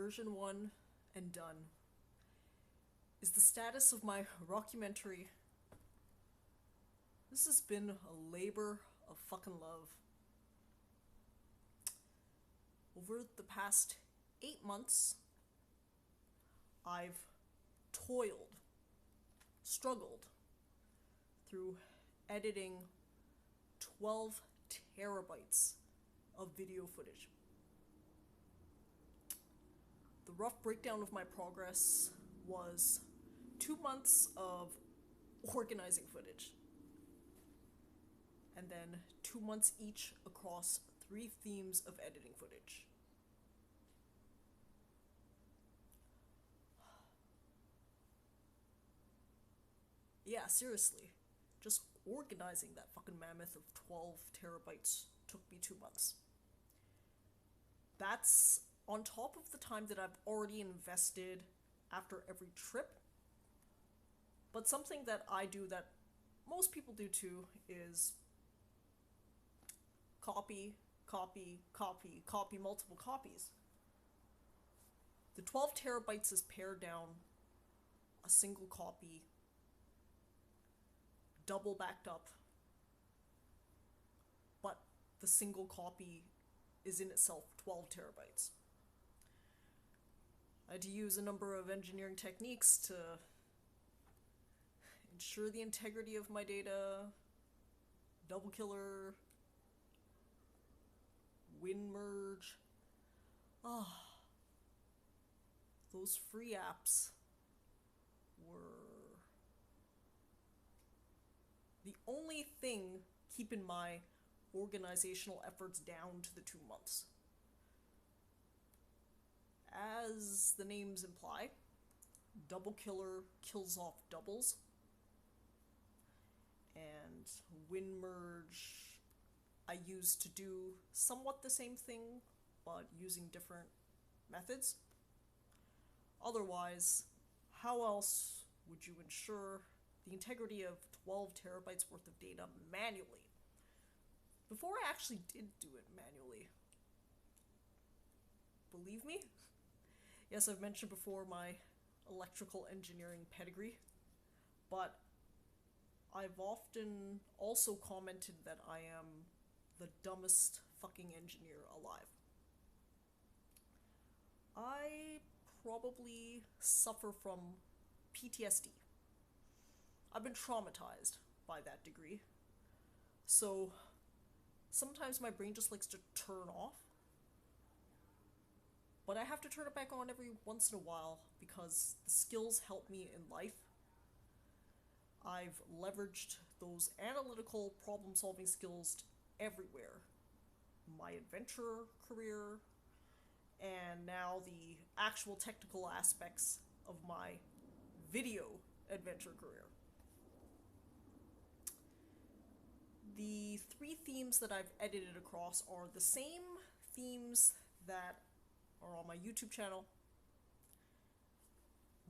version 1 and done is the status of my rockumentary. This has been a labor of fucking love. Over the past 8 months, I've toiled, struggled through editing 12 terabytes of video footage. The rough breakdown of my progress was 2 months of organizing footage, and then 2 months each across 3 themes of editing footage. Yeah, seriously. Just organizing that fucking mammoth of 12 terabytes took me 2 months. That's on top of the time that I've already invested after every trip. But something that I do that most people do too is copy, multiple copies. The 12 terabytes is pared down a single copy, double backed up, but the single copy is in itself 12 terabytes. I had to use a number of engineering techniques to ensure the integrity of my data, double killer, win merge. Those free apps were the only thing keeping my organizational efforts down to the 2 months. As the names imply, double killer kills off doubles, and win merge I used to do somewhat the same thing, but using different methods. Otherwise, how else would you ensure the integrity of 12 terabytes worth of data manually? Before I actually did do it manually. Believe me? Yes, I've mentioned before my electrical engineering pedigree, but I've often also commented that I am the dumbest fucking engineer alive. I probably suffer from PTSD. I've been traumatized by that degree. So sometimes my brain just likes to turn off. But I have to turn it back on every once in a while because the skills help me in life. I've leveraged those analytical problem-solving skills everywhere. My adventure career, and now the actual technical aspects of my video adventure career. The 3 themes that I've edited across are the same themes that are on my YouTube channel: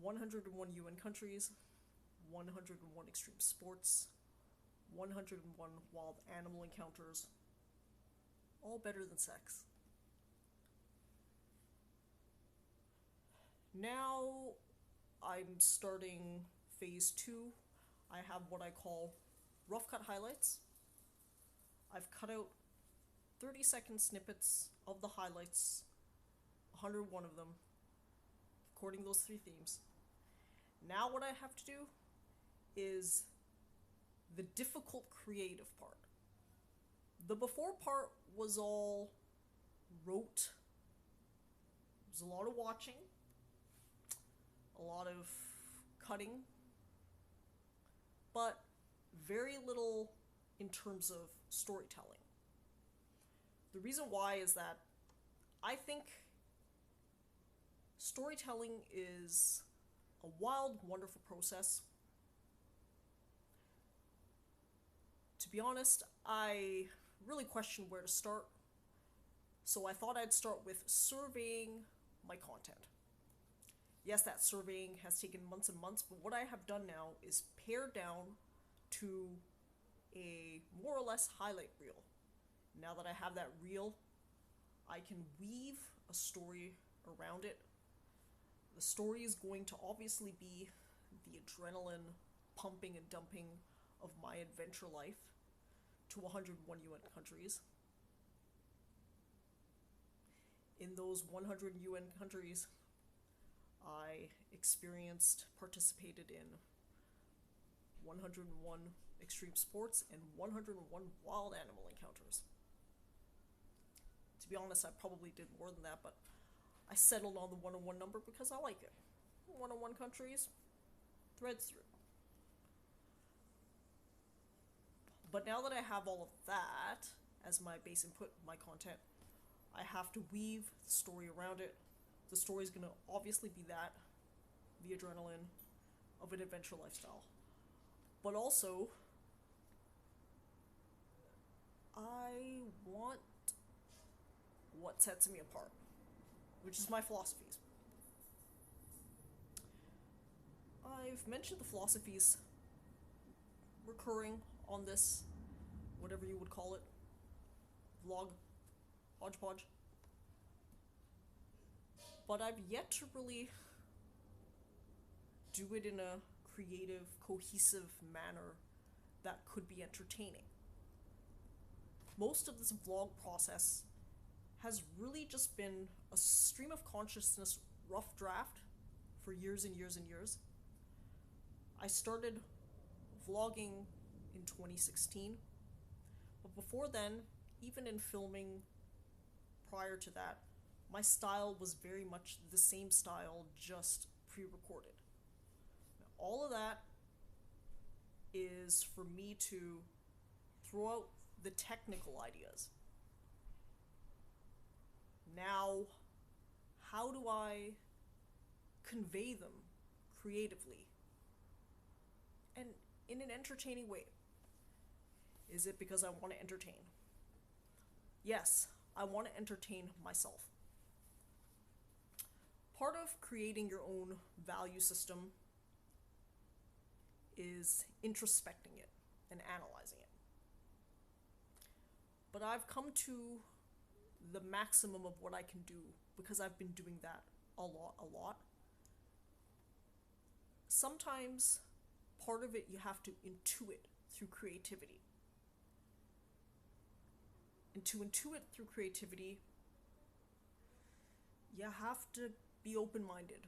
101 UN countries, 101 extreme sports, 101 wild animal encounters, all better than sex. Now I'm starting phase 2. I have what I call rough cut highlights. I've cut out 30-second snippets of the highlights, 101 of them, according to those 3 themes. Now what I have to do is the difficult creative part. The before part was all rote. It was a lot of watching, a lot of cutting, but very little in terms of storytelling. The reason why is that I think storytelling is a wild, wonderful process. To be honest, I really questioned where to start, so I thought I'd start with surveying my content. Yes, that surveying has taken months and months, but what I have done now is pare down to a more or less highlight reel. Now that I have that reel, I can weave a story around it The story is going to obviously be the adrenaline pumping and dumping of my adventure life to 101 UN countries. In those 100 UN countries, I participated in 101 extreme sports and 101 wild animal encounters. To be honest, I probably did more than that, but I settled on the 101 number because I like it. 101 countries, threads through. But now that I have all of that as my base input, my content, I have to weave the story around it. The story is going to obviously be that, the adrenaline of an adventure lifestyle. But also, I want what sets me apart, which is my philosophies. I've mentioned the philosophies recurring on this, whatever you would call it, vlog, hodgepodge. But I've yet to really do it in a creative, cohesive manner that could be entertaining. Most of this vlog process has really just been a stream of consciousness rough draft for years and years and years. I started vlogging in 2016, but before then, even in filming prior to that, my style was very much the same style, just pre-recorded. All of that is for me to throw out the technical ideas. Now, how do I convey them creatively and in an entertaining way? Is it because I want to entertain? Yes, I want to entertain myself. Part of creating your own value system is introspecting it and analyzing it. But I've come to the maximum of what I can do because I've been doing that a lot. Sometimes part of it you have to intuit through creativity. And to intuit through creativity, you have to be open-minded,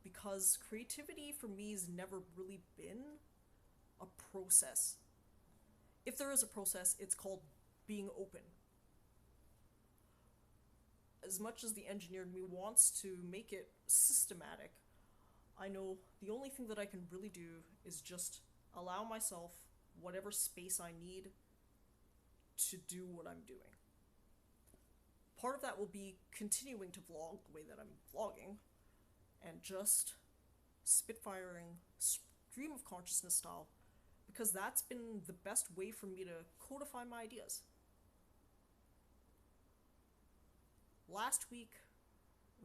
because creativity for me has never really been a process. If there is a process, it's called being open. As much as the engineer in me wants to make it systematic, I know the only thing that I can really do is just allow myself whatever space I need to do what I'm doing. Part of that will be continuing to vlog the way that I'm vlogging and just spitfiring stream of consciousness style, because that's been the best way for me to codify my ideas. Last week,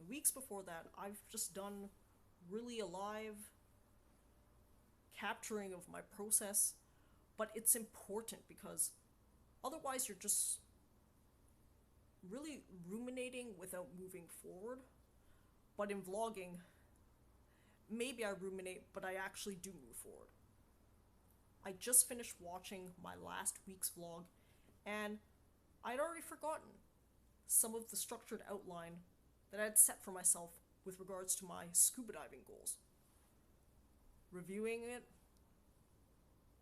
weeks before that, I've just done really a live capturing of my process, but it's important because otherwise you're just really ruminating without moving forward. But in vlogging, maybe I ruminate, but I actually do move forward. I just finished watching my last week's vlog, and I'd already forgotten some of the structured outline that I'd set for myself with regards to my scuba diving goals. Reviewing it,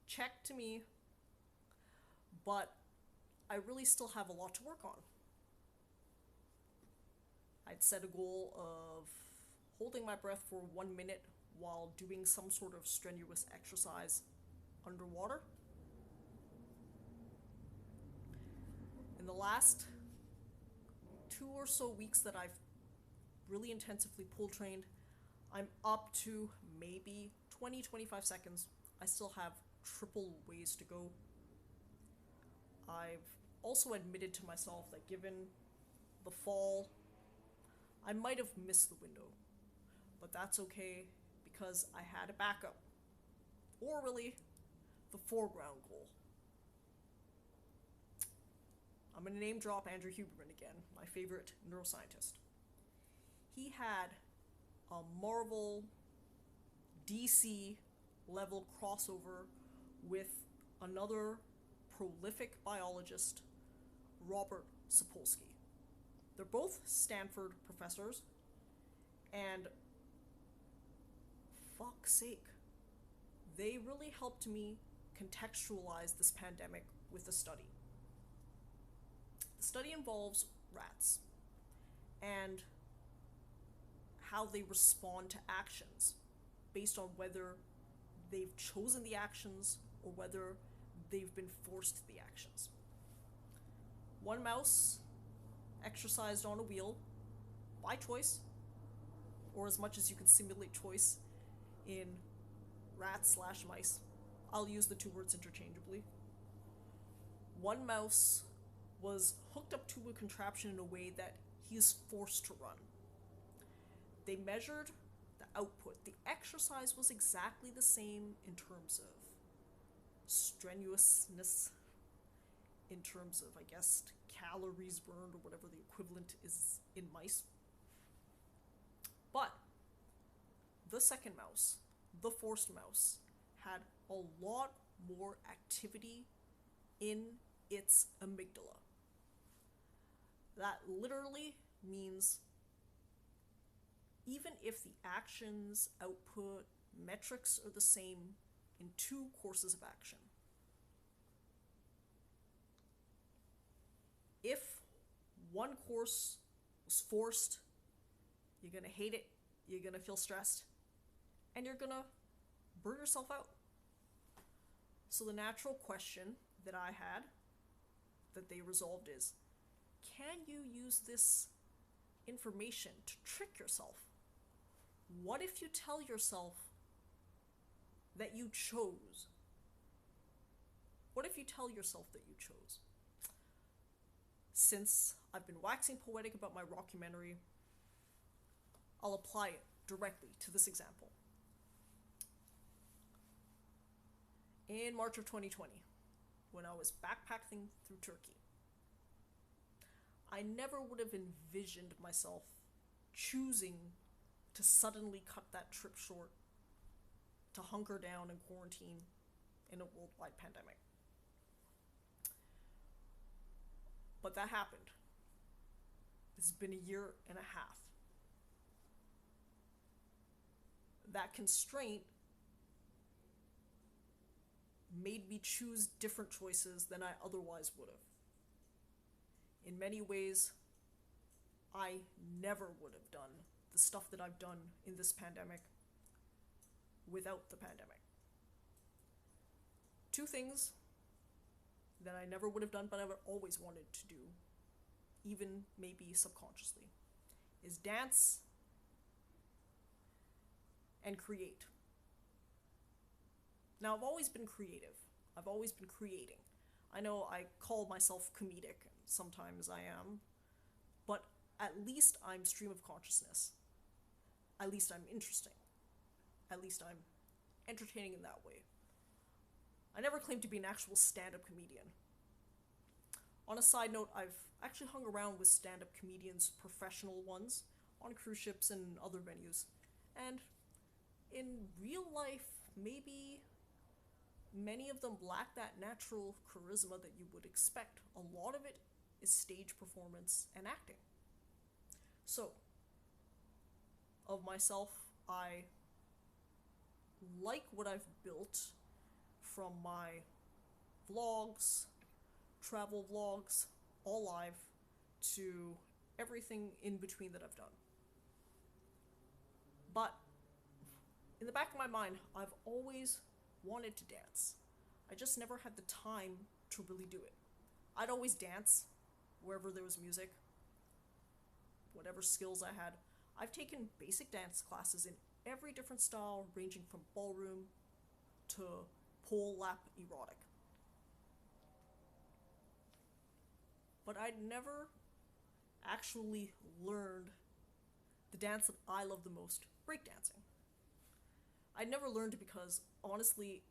check to me, but I really still have a lot to work on. I'd set a goal of holding my breath for 1 minute while doing some sort of strenuous exercise underwater. In the last 2 or so weeks that I've really intensively pull trained, I'm up to maybe 20-25 seconds. I still have triple ways to go. I've also admitted to myself that given the fall, I might have missed the window, but that's okay because I had a backup, or really the foreground goal. I'm gonna name drop Andrew Huberman again, my favorite neuroscientist. He had a Marvel DC level crossover with another prolific biologist, Robert Sapolsky. They're both Stanford professors, and fuck's sake, they really helped me contextualize this pandemic with the study. The study involves rats and how they respond to actions based on whether they've chosen the actions or whether they've been forced to the actions. One mouse exercised on a wheel by choice, or as much as you can simulate choice in rats/mice. I'll use the two words interchangeably. One mouse was hooked up to a contraption in a way that he is forced to run. They measured the output. The exercise was exactly the same in terms of strenuousness, in terms of, I guess, calories burned or whatever the equivalent is in mice. But the second mouse, the forced mouse, had a lot more activity in its amygdala. That literally means even if the actions, output, metrics are the same in two courses of action, if one course was forced, you're gonna hate it, you're gonna feel stressed, and you're gonna burn yourself out. So the natural question that I had that they resolved is, can you use this information to trick yourself? What if you tell yourself that you chose? What if you tell yourself that you chose? Since I've been waxing poetic about my rockumentary, I'll apply it directly to this example. In March of 2020, when I was backpacking through Turkey, I never would have envisioned myself choosing to suddenly cut that trip short, to hunker down and quarantine in a worldwide pandemic. But that happened. It's been a year and a half. That constraint made me choose different choices than I otherwise would have. In many ways, I never would have done the stuff that I've done in this pandemic without the pandemic. Two things that I never would have done, but I would always wanted to do, even maybe subconsciously, is dance and create. Now, I've always been creative. I've always been creating. I know I call myself comedic, and sometimes I am, but at least I'm stream of consciousness. At least I'm interesting. At least I'm entertaining in that way. I never claimed to be an actual stand-up comedian. On a side note, I've actually hung around with stand-up comedians, professional ones, on cruise ships and other venues. And in real life, maybe many of them lack that natural charisma that you would expect. A lot of it is stage performance and acting. So, of myself, I like what I've built from my vlogs, travel vlogs, all live, to everything in between that I've done. But in the back of my mind, I've always wanted to dance. I just never had the time to really do it. I'd always dance wherever there was music, whatever skills I had. I've taken basic dance classes in every different style, ranging from ballroom to pole lap erotic. But I'd never actually learned the dance that I love the most, breakdancing. I'd never learned it because, honestly,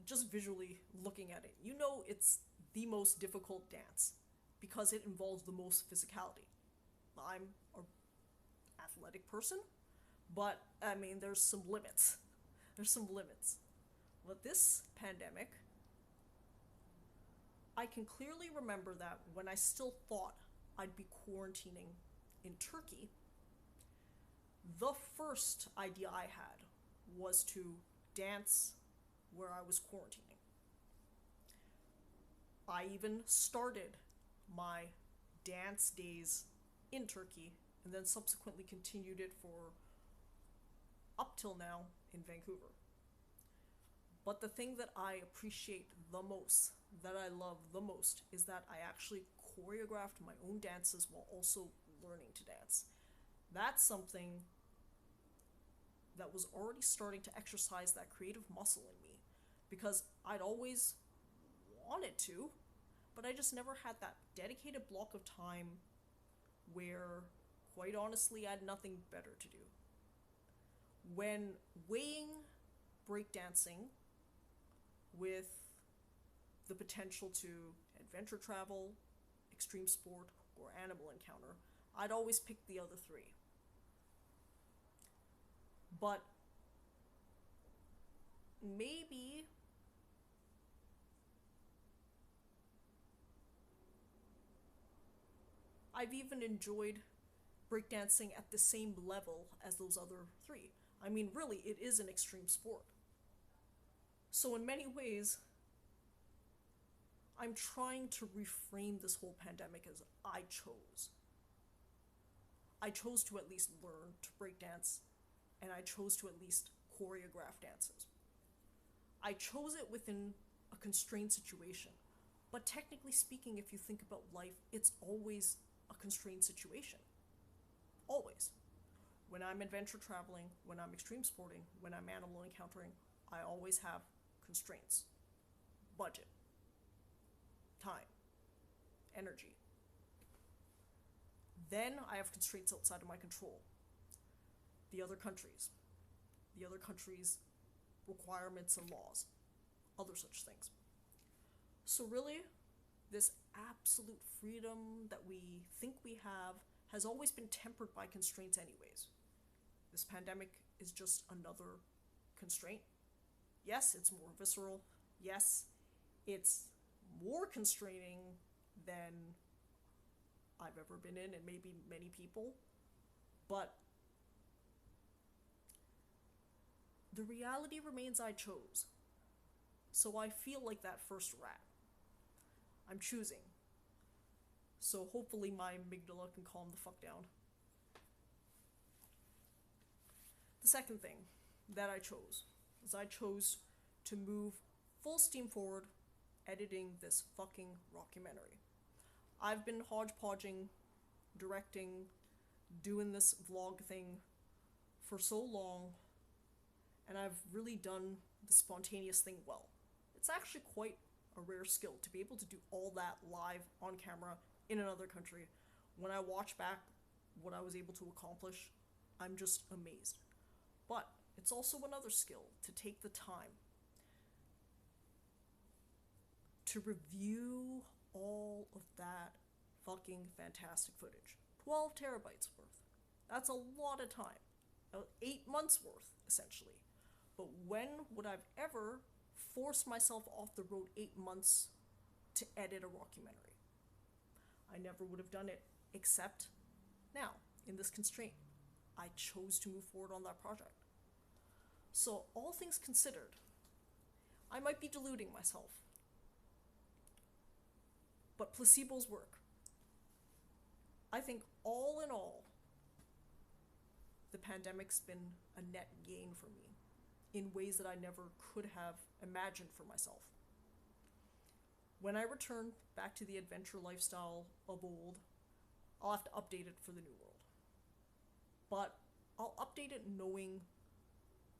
just visually looking at it, you know it's the most difficult dance because it involves the most physicality. I'm an athletic person, But, I mean, there's some limits. There's some limits. But this pandemic, I can clearly remember that when I still thought I'd be quarantining in Turkey, the first idea I had was to dance where I was quarantining. I even started my dance days in Turkey and then subsequently continued it for up till now in Vancouver. But the thing that I appreciate the most, that I love the most, is that I actually choreographed my own dances while also learning to dance. That's something that was already starting to exercise that creative muscle in me, because I'd always wanted to, but I just never had that dedicated block of time where, quite honestly, I had nothing better to do. When weighing breakdancing with the potential to adventure travel, extreme sport, or animal encounter, I'd always pick the other three. But maybe I've even enjoyed breakdancing at the same level as those other three. I mean, really, it is an extreme sport. So in many ways, I'm trying to reframe this whole pandemic as I chose. I chose to at least learn to breakdance, and I chose to at least choreograph dances. I chose it within a constrained situation. But technically speaking, if you think about life, it's always a constrained situation. Always. When I'm adventure traveling, when I'm extreme sporting, when I'm animal encountering, I always have constraints. Budget. Time. Energy. Then I have constraints outside of my control. The other countries. The other countries' requirements and laws. Other such things. So really, this absolute freedom that we think we have has always been tempered by constraints anyways. This pandemic is just another constraint. Yes, it's more visceral. Yes, it's more constraining than I've ever been in, and maybe many people. But the reality remains I chose. So I feel like that first rat. I'm choosing. So hopefully my amygdala can calm the fuck down. The second thing that I chose is I chose to move full steam forward editing this fucking rockumentary. I've been hodgepodging, directing, doing this vlog thing for so long, and I've really done the spontaneous thing well. It's actually quite a rare skill to be able to do all that live on camera in another country. When I watch back what I was able to accomplish, I'm just amazed. But it's also another skill to take the time to review all of that fucking fantastic footage. 12 terabytes worth. That's a lot of time. 8 months worth, essentially. But when would I've ever forced myself off the road 8 months to edit a rockumentary? I never would have done it, except now, in this constraint. I chose to move forward on that project. So, all things considered, I might be deluding myself. But placebos work. I think all in all, the pandemic's been a net gain for me in ways that I never could have imagined for myself. When I return back to the adventure lifestyle of old, I'll have to update it for the new world. But I'll update it knowing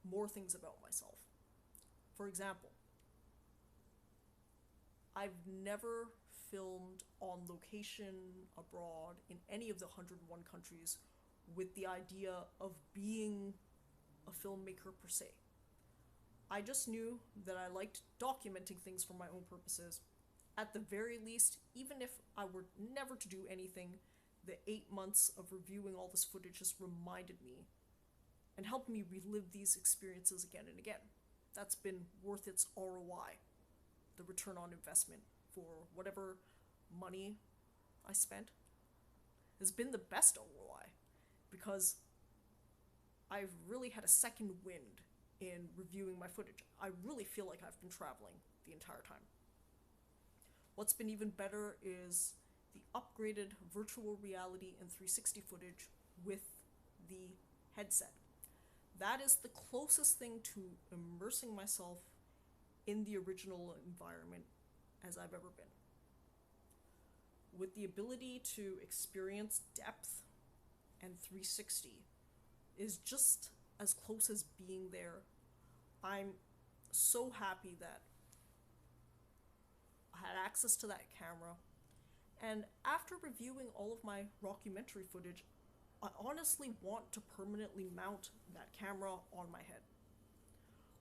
more things about myself. For example, I've never filmed on location abroad in any of the 101 countries with the idea of being a filmmaker per se. I just knew that I liked documenting things for my own purposes. At the very least, even if I were never to do anything, the 8 months of reviewing all this footage just reminded me and helped me relive these experiences again and again. That's been worth its ROI, the return on investment for whatever money I spent. Has been the best ROI because I've really had a second wind in reviewing my footage. I really feel like I've been traveling the entire time. What's been even better is the upgraded virtual reality and 360 footage with the headset. That is the closest thing to immersing myself in the original environment as I've ever been. With the ability to experience depth and 360 is just as close as being there. I'm so happy that I had access to that camera. And after reviewing all of my Rockumentary footage, I honestly want to permanently mount that camera on my head.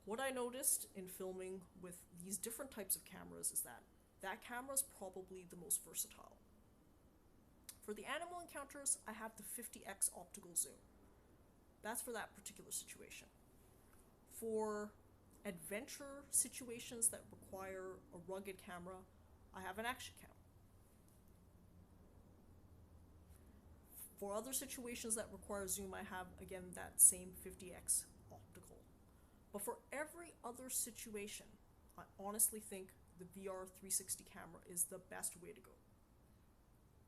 What I noticed in filming with these different types of cameras is that that camera is probably the most versatile. For the animal encounters, I have the 50x optical zoom. That's for that particular situation. For adventure situations that require a rugged camera, I have an action cam. For other situations that require zoom, I have, again, that same 50x optical. But for every other situation, I honestly think the VR 360 camera is the best way to go.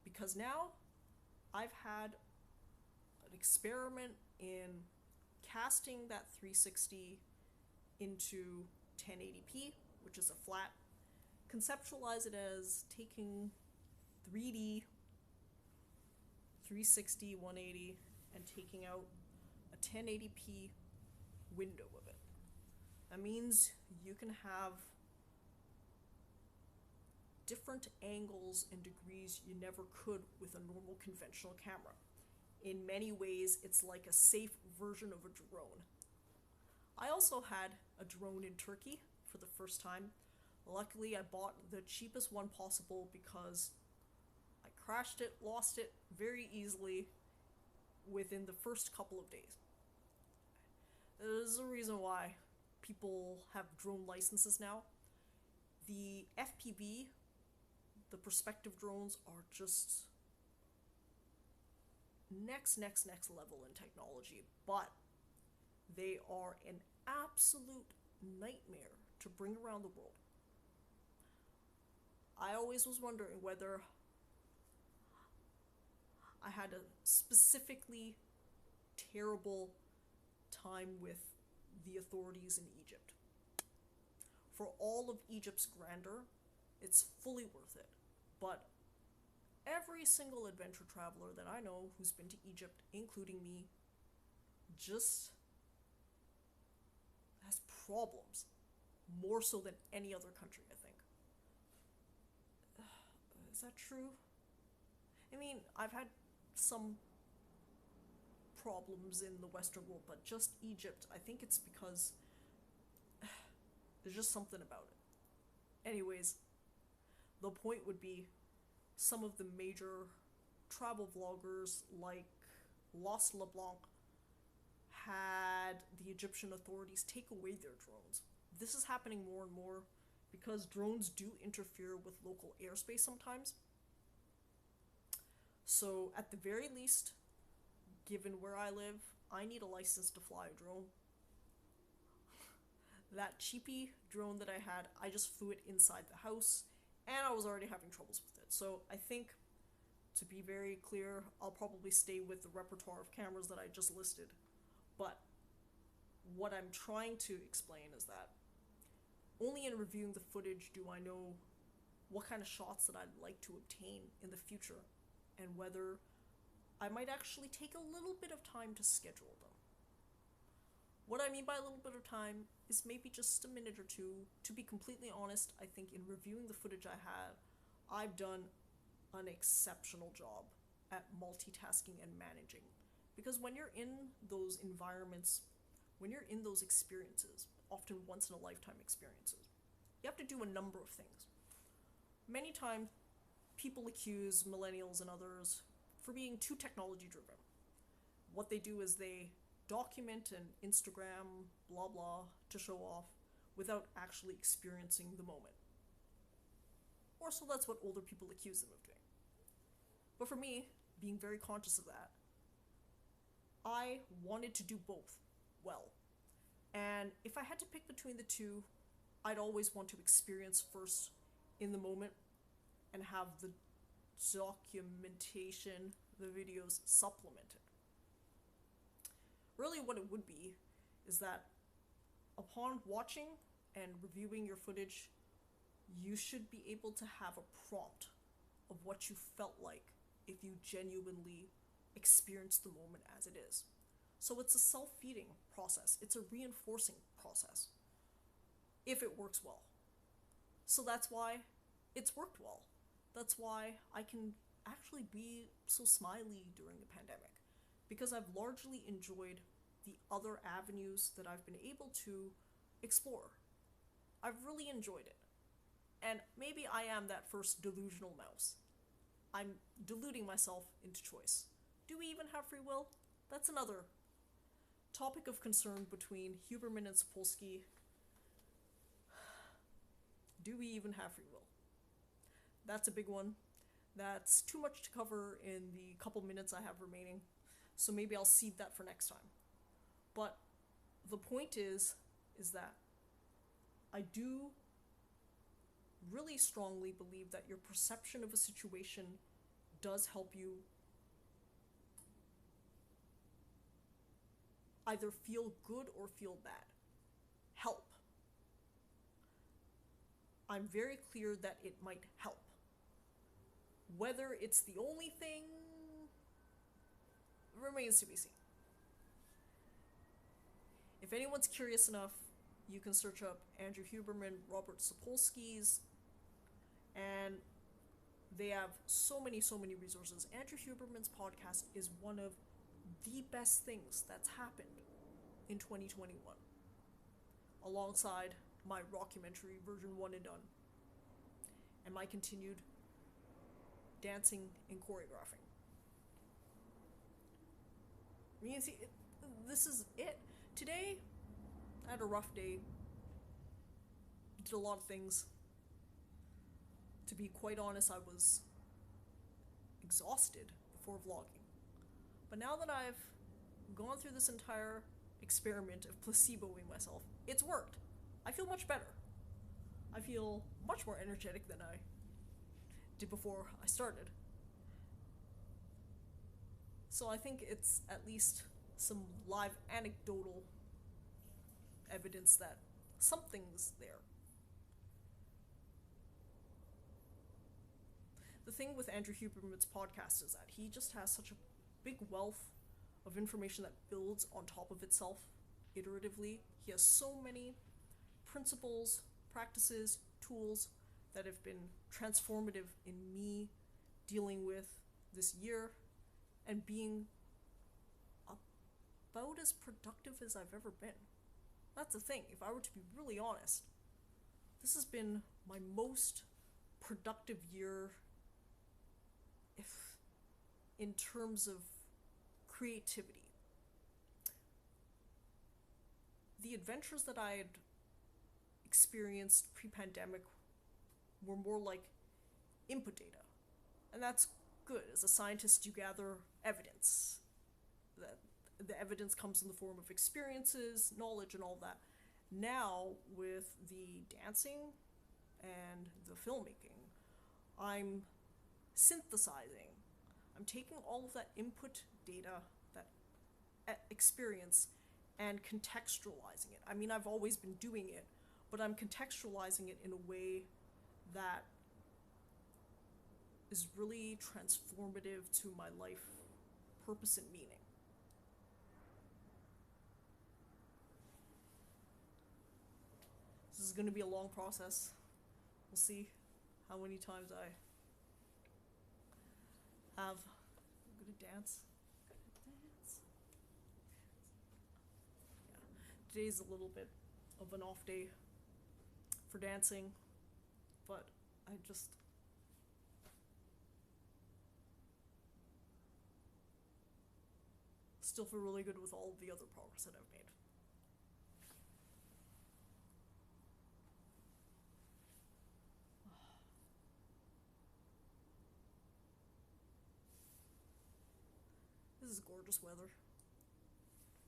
Because now, I've had an experiment in casting that 360 into 1080p, which is a flat, conceptualize it as taking 3D 360, 180, and taking out a 1080p window of it. That means you can have different angles and degrees you never could with a normal conventional camera. In many ways, it's like a safe version of a drone. I also had a drone in Turkey for the first time. Luckily, I bought the cheapest one possible because I crashed it, lost it very easily within the first couple of days. There's a reason why people have drone licenses now. The FPV, the perspective drones, are just next level in technology, but they are an absolute nightmare to bring around the world. I always was wondering whether I had a specifically terrible time with the authorities in Egypt. For all of Egypt's grandeur, it's fully worth it. But every single adventure traveler that I know who's been to Egypt, including me, just has problems. More so than any other country, I think. Is that true? I mean, I've had some problems in the Western world, but just Egypt, I think it's because there's just something about it. Anyways, the point would be some of the major travel vloggers like Los LeBlanc had the Egyptian authorities take away their drones. This is happening more and more because drones do interfere with local airspace sometimes. So at the very least, given where I live, I need a license to fly a drone. That cheapy drone that I had, I just flew it inside the house, and I was already having troubles with it. So I think, to be very clear, I'll probably stay with the repertoire of cameras that I just listed. But what I'm trying to explain is that only in reviewing the footage do I know what kind of shots that I'd like to obtain in the future, and whether I might actually take a little bit of time to schedule them. What I mean by a little bit of time is maybe just a minute or two. To be completely honest, I think in reviewing the footage I had, I've done an exceptional job at multitasking and managing. Because when you're in those environments, when you're in those experiences, often once in a lifetime experiences, you have to do a number of things. Many times, people accuse millennials and others for being too technology driven. What they do is they document and Instagram, blah blah, to show off without actually experiencing the moment. Or so that's what older people accuse them of doing. But for me, being very conscious of that, I wanted to do both well. And if I had to pick between the two, I'd always want to experience first in the moment and have the documentation, the videos supplemented. Really what it would be is that upon watching and reviewing your footage, you should be able to have a prompt of what you felt like if you genuinely experienced the moment as it is. So it's a self-feeding process. It's a reinforcing process if it works well. So that's why it's worked well. That's why I can actually be so smiley during the pandemic, because I've largely enjoyed the other avenues that I've been able to explore. I've really enjoyed it. And maybe I am that first delusional mouse. I'm deluding myself into choice. Do we even have free will? That's another topic of concern between Huberman and Sapolsky. Do we even have free will? That's a big one. That's too much to cover in the couple minutes I have remaining, so maybe I'll cede that for next time. But the point is that I do really strongly believe that your perception of a situation does help you either feel good or feel bad. Help. I'm very clear that it might help. Whether it's the only thing remains to be seen. If anyone's curious enough, you can search up Andrew Huberman, Robert Sapolsky's, and they have so many resources. Andrew Huberman's podcast is one of the best things that's happened in 2021, alongside my Rockumentary version 1 and done, and my continued dancing and choreographing. You can see, this is it. Today, I had a rough day. Did a lot of things. To be quite honest, I was exhausted before vlogging. But now that I've gone through this entire experiment of placeboing myself, it's worked. I feel much better. I feel much more energetic than I did before I started. So I think it's at least some live anecdotal evidence that something's there. The thing with Andrew Huberman's podcast is that he just has such a big wealth of information that builds on top of itself iteratively. He has so many principles, practices, tools that have been transformative in me dealing with this year and being about as productive as I've ever been. That's the thing. If I were to be really honest, this has been my most productive year in terms of creativity. The adventures that I had experienced pre-pandemic were more like input data. And that's good. As a scientist, you gather evidence. The evidence comes in the form of experiences, knowledge, and all that. Now, with the dancing and the filmmaking, I'm synthesizing. I'm taking all of that input data, that experience, and contextualizing it. I mean, I've always been doing it, but I'm contextualizing it in a way that is really transformative to my life purpose and meaning. This is going to be a long process. We'll see how many times I have. I'm going to dance. Yeah. Today's a little bit of an off day for dancing, but I just still feel really good with all of the other progress that I've made. This is gorgeous weather.